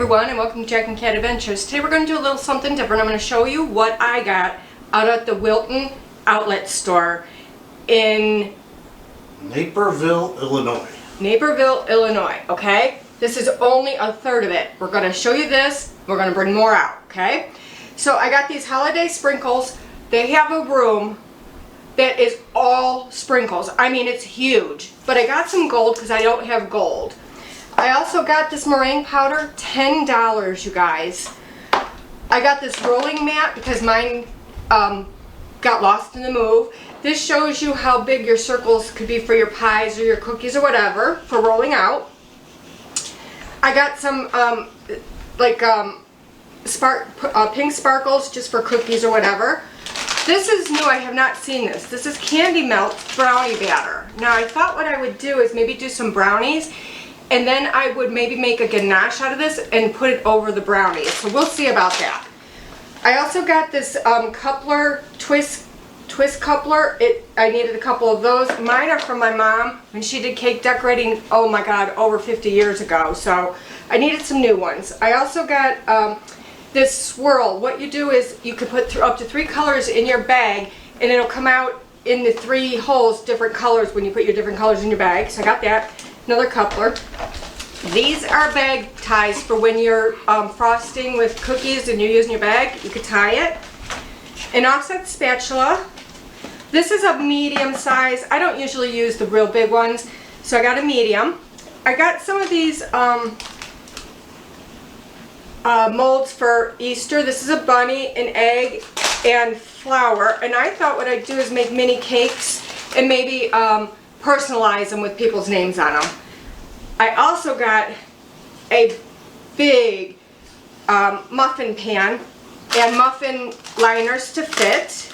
everyone, and welcome to Jack and Cat Adventures. Today we're going to do a little something different. I'm going to show you what I got out at the Wilton outlet store in Naperville, Illinois. Naperville, Illinois, okay? This is only a third of it. We're going to show you this. We're going to bring more out, okay? So I got these holiday sprinkles. They have a room that is all sprinkles. I mean, it's huge. But I got some gold because I don't have gold. I also got this meringue powder, $10, you guys. I got this rolling mat because mine got lost in the move. This shows you how big your circles could be for your pies or your cookies or whatever for rolling out. I got some pink sparkles just for cookies or whatever. This is new. I have not seen this. This is candy melt brownie batter. Now I thought what I would do is maybe do some brownies, and then I would maybe make a ganache out of this and put it over the brownies. So we'll see about that. I also got this coupler, twist coupler. I needed a couple of those. Mine are from my mom when she did cake decorating, oh my god, over 50 years ago. So I needed some new ones. I also got this swirl. What you do is you can put up to 3 colors in your bag, and it'll come out in the 3 holes, different colors when you put your different colors in your bag. So I got that. Another coupler. These are bag ties for when you're frosting with cookies and you're using your bag. You could tie it. An offset spatula. This is a medium size. I don't usually use the real big ones, so I got a medium. I got some of these molds for Easter. This is a bunny, an egg, and flour. And I thought what I'd do is make mini cakes and maybe personalize them with people's names on them. I also got a big muffin pan and muffin liners to fit.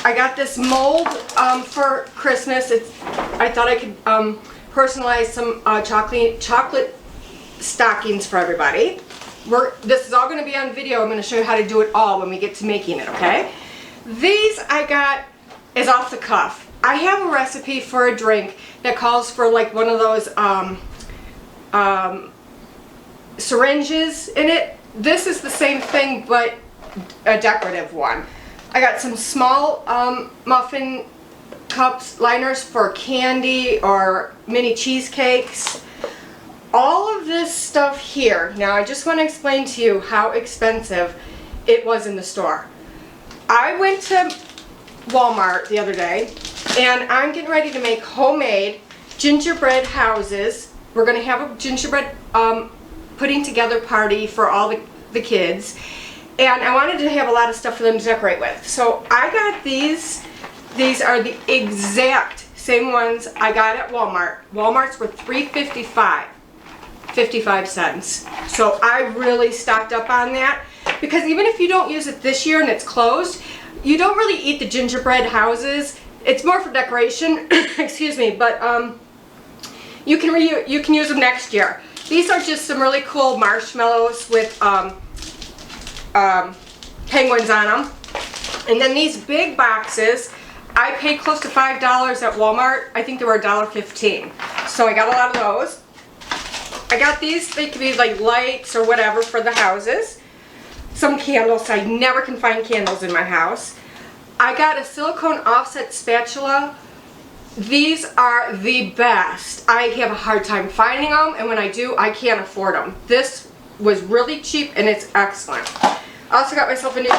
I got this mold for Christmas. I thought I could personalize some chocolate stockings for everybody. This is all going to be on video. I'm going to show you how to do it all when we get to making it, okay? These I got is off the cuff. I have a recipe for a drink that calls for like one of those syringes in it. This is the same thing but a decorative one. I got some small muffin cups, liners for candy or mini cheesecakes. All of this stuff here. Now I just want to explain to you how expensive it was in the store. I went to Walmart the other day, and I'm getting ready to make homemade gingerbread houses. We're going to have a gingerbread putting together party for all the kids, and I wanted to have a lot of stuff for them to decorate with. So I got these. These are the exact same ones I got at Walmart. Walmart's were $3.55, 55 cents. So I really stocked up on that, because even if you don't use it this year and it's closed, you don't really eat the gingerbread houses. It's more for decoration, excuse me, but you can use them next year. These are just some really cool marshmallows with penguins on them. And then these big boxes, I paid close to $5 at Walmart. I think they were $1.15. So I got a lot of those. I got these, they could be like lights or whatever for the houses. Some candles. I never can find candles in my house. I got a silicone offset spatula. These are the best. I have a hard time finding them, and when I do, I can't afford them. This was really cheap and it's excellent. I also got myself a new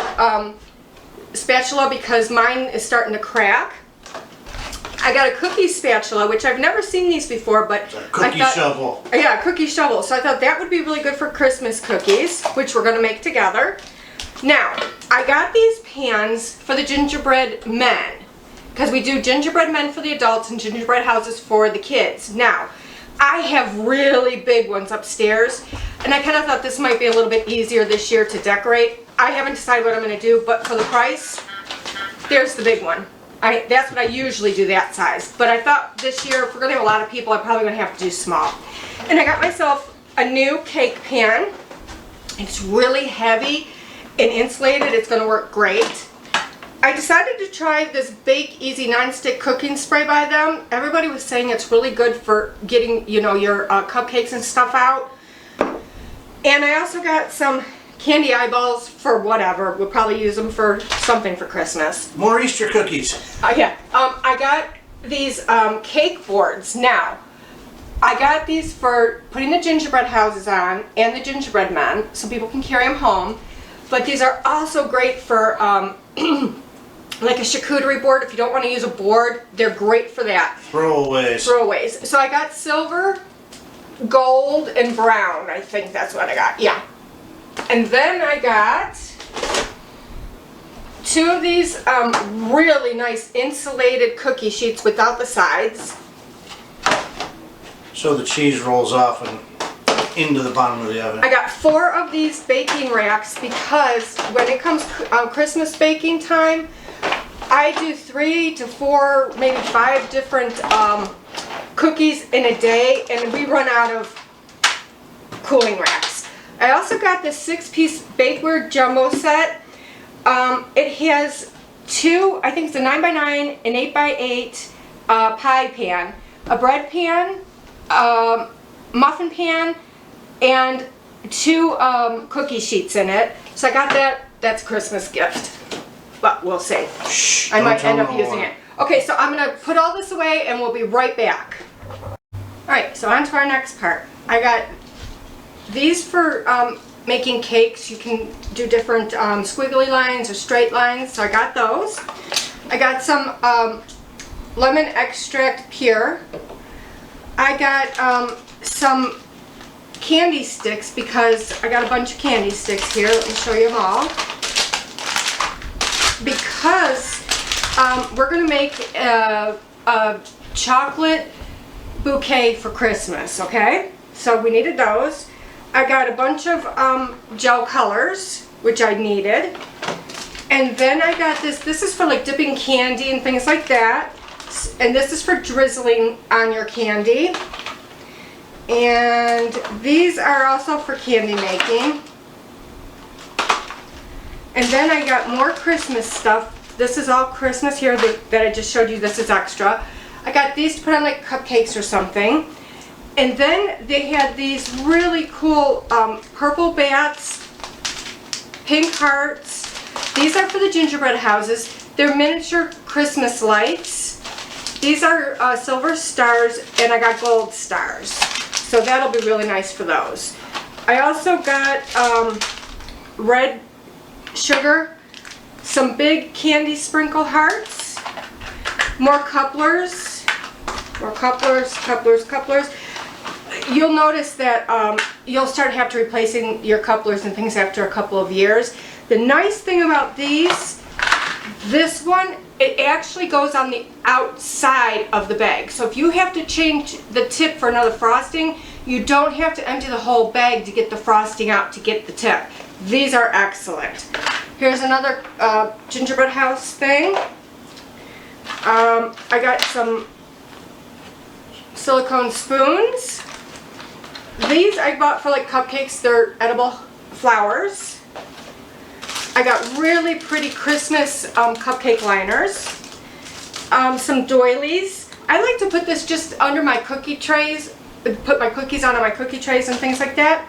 spatula because mine is starting to crack. I got a cookie spatula, which I've never seen these before, but Cookie shovel. Yeah, cookie shovel. So I thought that would be really good for Christmas cookies, which we're going to make together. Now, I got these pans for the gingerbread men, because we do gingerbread men for the adults and gingerbread houses for the kids. Now, I have really big ones upstairs, and I kind of thought this might be a little bit easier this year to decorate. I haven't decided what I'm going to do, but for the price, there's the big one. That's what I usually do, that size. But I thought this year, if we're going to have a lot of people, I'm probably going to have to do small. And I got myself a new cake pan. It's really heavy and insulated. It's going to work great. I I decided to try this Bake Easy nonstick cooking spray by them. Everybody was saying it's really good for getting, you know, your cupcakes and stuff out. And I also got some candy eyeballs for whatever. We'll probably use them for something for Christmas. More Easter cookies. Yeah. I got these cake boards. Now, I got these for putting the gingerbread houses on and the gingerbread men so people can carry them home. But these are also great for like a charcuterie board. If you don't want to use a board, they're great for that. Throwaways. Throwaways. So I got silver, gold, and brown. I think that's what I got. Yeah. And then I got 2 of these really nice insulated cookie sheets without the sides. So the cheese rolls off and into the bottom of the oven. I got 4 of these baking racks because when it comes Christmas baking time, I do 3 to 4, maybe 5 different cookies in a day, and we run out of cooling racks. I also got this 6-piece bakeware jumbo set. It has 2, I think it's a 9x9, an 8x8 pie pan, a bread pan, muffin pan, and 2 cookie sheets in it. So I got that. That's a Christmas gift. But we'll see. Shh, I might end up no using more. it. Okay, so I'm going to put all this away and we'll be right back. Alright, so on to our next part. I got these for making cakes. You can do different squiggly lines or straight lines. So I got those. I got some lemon extract pure. I got some candy sticks because I got a bunch of candy sticks here. Let me show you them all. Because we're going to make a chocolate bouquet for Christmas, okay? So we needed those. I got a bunch of gel colors, which I needed. And then I got this. This is for like dipping candy and things like that. And this is for drizzling on your candy. And these are also for candy making. And then I got more Christmas stuff. This is all Christmas here that I just showed you. This is extra. I got these to put on like cupcakes or something. And then they had these really cool purple bats, pink hearts. These are for the gingerbread houses. They're miniature Christmas lights. These are silver stars, and I got gold stars. So that'll be really nice for those. I also got red sugar, some big candy sprinkle hearts, more couplers, couplers. You'll notice that you'll start have to replacing your couplers and things after a couple of years. The nice thing about these, this one, it actually goes on the outside of the bag. So if you have to change the tip for another frosting, you don't have to empty the whole bag to get the frosting out to get the tip. These are excellent. Here's another gingerbread house thing. I got some silicone spoons. These I bought for like cupcakes. They're edible flowers. I got really pretty Christmas cupcake liners. Some doilies. I like to put this just under my cookie trays, put my cookies on my cookie trays and things like that.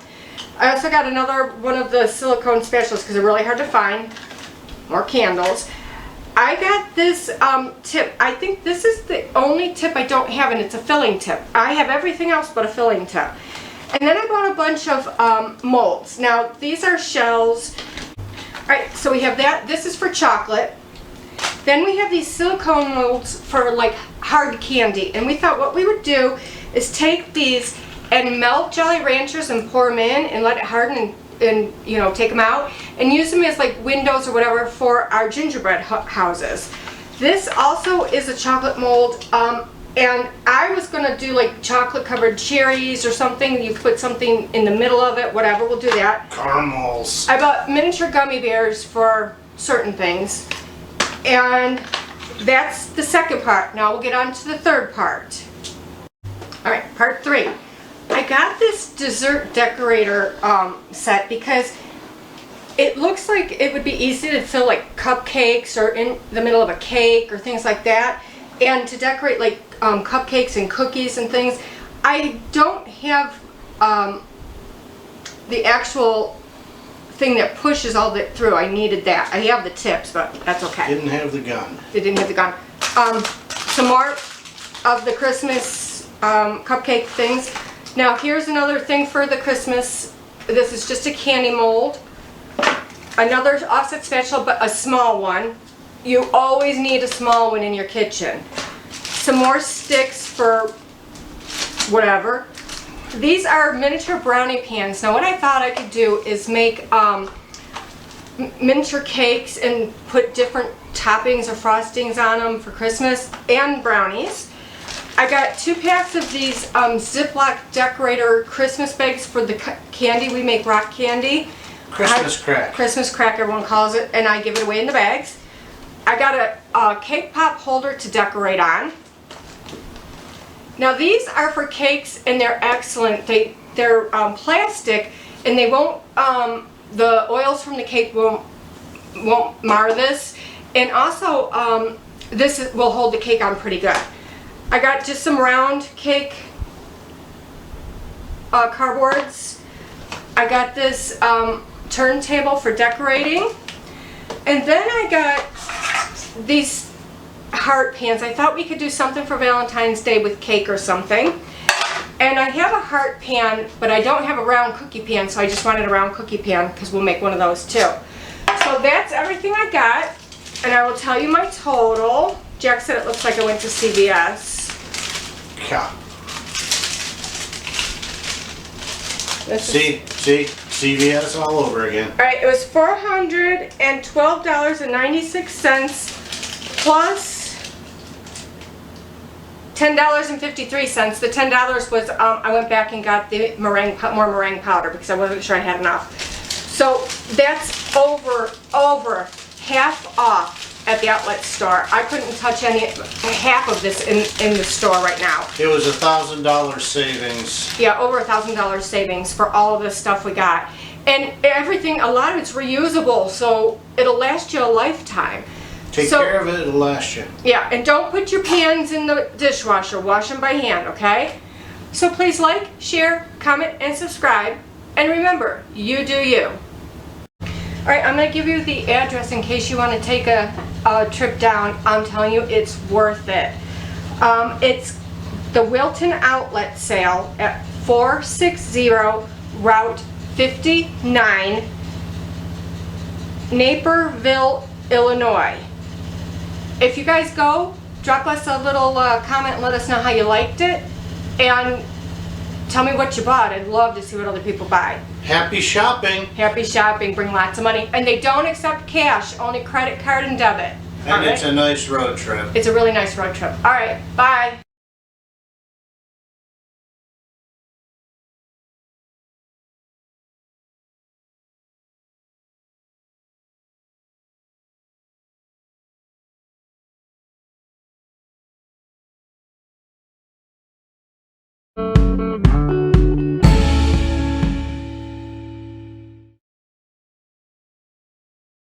I also got another one of the silicone spatulas because they're really hard to find. More candles. I got this tip. I think this is the only tip I don't have, and it's a filling tip. I have everything else but a filling tip. And then I bought a bunch of molds. Now, these are shells. Alright, so we have that. This is for chocolate. Then we have these silicone molds for like hard candy. And we thought what we would do is take these and melt Jolly Ranchers and pour them in and let it harden and you know, take them out and use them as like windows or whatever for our gingerbread houses. This also is a chocolate mold, and I was going to do like chocolate covered cherries or something. You put something in the middle of it, whatever, we'll do that. Caramels. I bought miniature gummy bears for certain things, and that's the second part. Now we'll get on to the third part. Alright, part 3. I got this dessert decorator set because it looks like it would be easy to fill like cupcakes or in the middle of a cake or things like that, and to decorate like cupcakes and cookies and things. I don't have the actual thing that pushes all that through. I needed that. I have the tips, but that's okay. Didn't have the gun. They didn't have the gun. Some more of the Christmas cupcake things. Now here's another thing for the Christmas. This is just a candy mold. Another offset spatula, but a small one. You always need a small one in your kitchen. Some more sticks for whatever. These are miniature brownie pans. Now what I thought I could do is make miniature cakes and put different toppings or frostings on them for Christmas and brownies. I got 2 packs of these Ziploc decorator Christmas bags for the candy. We make rock candy. Christmas crack. Christmas crack, everyone calls it, and I give it away in the bags. I got a cake pop holder to decorate on. Now these are for cakes and they're excellent. They're plastic and they won't, the oils from the cake won't mar this. And also this will hold the cake on pretty good. I got just some round cake cardboards. I got this turntable for decorating. And then I got these heart pans. I thought we could do something for Valentine's Day with cake or something. And I have a heart pan, but I don't have a round cookie pan, so I just wanted a round cookie pan because we'll make one of those too. So that's everything I got, and I will tell you my total. Jack said it looks like I went to CVS. Yeah. See, CVS all over again. Alright, it was $412.96 plus $10.53. The $10 was, I went back and got the more meringue powder because I wasn't sure I had enough. So that's over half off at the outlet store. I couldn't touch half of this in the store right now. It was $1,000 savings. Yeah, over $1,000 savings for all of this stuff we got. And everything, a lot of it's reusable, so it'll last you a lifetime. Take care of it, it'll last you. Yeah, and don't put your pans in the dishwasher. Wash them by hand, okay? So please like, share, comment, and subscribe. And remember, you do you. Alright, I'm going to give you the address in case you want to take a trip down. I'm telling you, it's worth it. It's the Wilton outlet sale at 460 Route 59, Naperville, Illinois. If you guys go, drop us a little comment and let us know how you liked it. And tell me what you bought. I'd love to see what other people buy. Happy shopping. Happy shopping. Bring lots of money. And they don't accept cash, only credit card and debit. And it's a nice road trip. It's a really nice road trip. All right, bye.